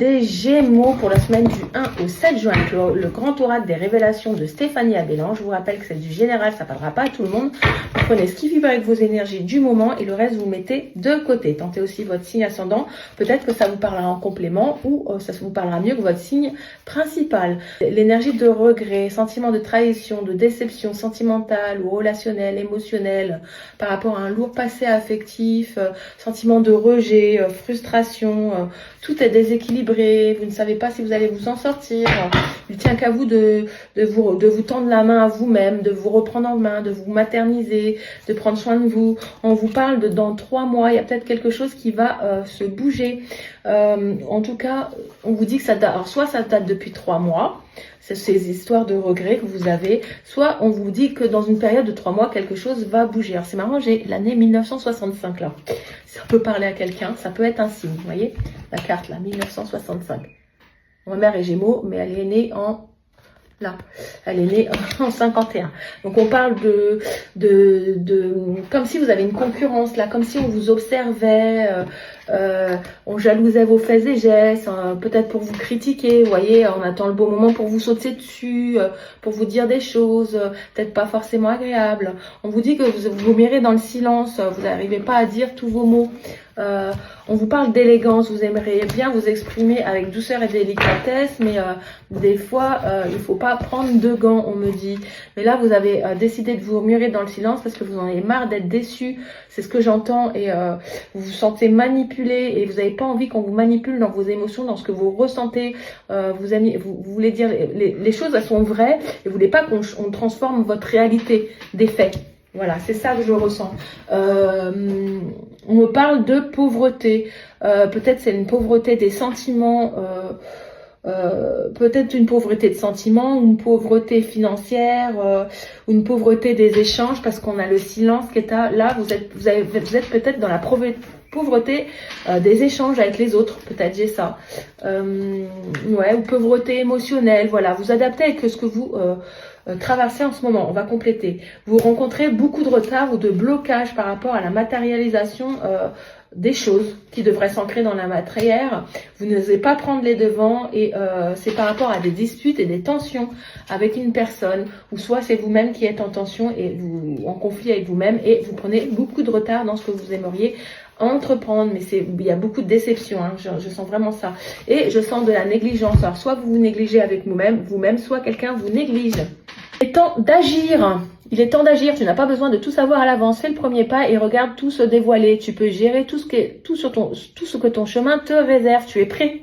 Des Gémeaux pour la semaine du 1 au 7 juin, le grand oracle des révélations de Stéphanie Abellan. Je vous rappelle que c'est du général, ça ne parlera pas à tout le monde. Vous prenez ce qui vibre avec vos énergies du moment et le reste vous mettez de côté. Tentez aussi votre signe ascendant, peut-être que ça vous parlera en complément ou ça vous parlera mieux que votre signe principal. L'énergie de regret, sentiment de trahison, de déception sentimentale ou relationnelle, émotionnelle par rapport à un lourd passé affectif, sentiment de rejet, frustration, tout est déséquilibré. Vous ne savez pas si vous allez vous en sortir. Il tient qu'à vous de vous tendre la main à vous-même, de vous reprendre en main, de vous materniser, de prendre soin de vous. On vous parle de dans 3 mois, il y a peut-être quelque chose qui va se bouger. En tout cas, on vous dit que ça date. Alors soit ça date depuis 3 mois, c'est ces histoires de regrets que vous avez, soit on vous dit que dans une période de 3 mois, quelque chose va bouger. Alors c'est marrant, j'ai l'année 1965 là. Ça peut parler à quelqu'un, ça peut être un signe, vous voyez la carte là, 1965. Ma mère est Gémeaux, mais elle est née en... Là, elle est née en 51. Donc on parle comme si vous avez une concurrence là, comme si on vous observait, on jalousait vos faits et gestes, peut-être pour vous critiquer, vous voyez, on attend le bon moment pour vous sauter dessus, pour vous dire des choses, peut-être pas forcément agréables. On vous dit que vous mirez dans le silence, vous n'arrivez pas à dire tous vos mots. On vous parle d'élégance, vous aimeriez bien vous exprimer avec douceur et délicatesse, mais des fois, il faut pas prendre de gants, on me dit. Mais là, vous avez décidé de vous murer dans le silence parce que vous en avez marre d'être déçu. C'est ce que j'entends et vous vous sentez manipulé et vous n'avez pas envie qu'on vous manipule dans vos émotions, dans ce que vous ressentez. Vous voulez dire les choses, elles sont vraies et vous voulez pas qu'on transforme votre réalité des faits. Voilà, c'est ça que je ressens. On me parle de pauvreté. Peut-être c'est une pauvreté des sentiments, peut-être une pauvreté de sentiments, une pauvreté financière, une pauvreté des échanges, parce qu'on a le silence qui est là. Vous êtes peut-être dans la pauvreté des échanges avec les autres, peut-être j'ai ça. Ouais, ou pauvreté émotionnelle. Voilà, vous adaptez avec ce que vous traversez en ce moment. On va compléter. Vous rencontrez beaucoup de retard ou de blocage par rapport à la matérialisation des choses qui devraient s'ancrer dans la matière. Vous n'osez pas prendre les devants et c'est par rapport à des disputes et des tensions avec une personne, ou soit c'est vous-même qui êtes en tension et en conflit avec vous-même et vous prenez beaucoup de retard dans ce que vous aimeriez entreprendre, mais il y a beaucoup de déception, hein, je sens vraiment ça. Et je sens de la négligence. Alors soit vous vous négligez avec vous-même, soit quelqu'un vous néglige. Il est temps d'agir. Il est temps d'agir. Tu n'as pas besoin de tout savoir à l'avance. Fais le premier pas et regarde tout se dévoiler. Tu peux gérer tout ce que ton chemin te réserve. Tu es prêt.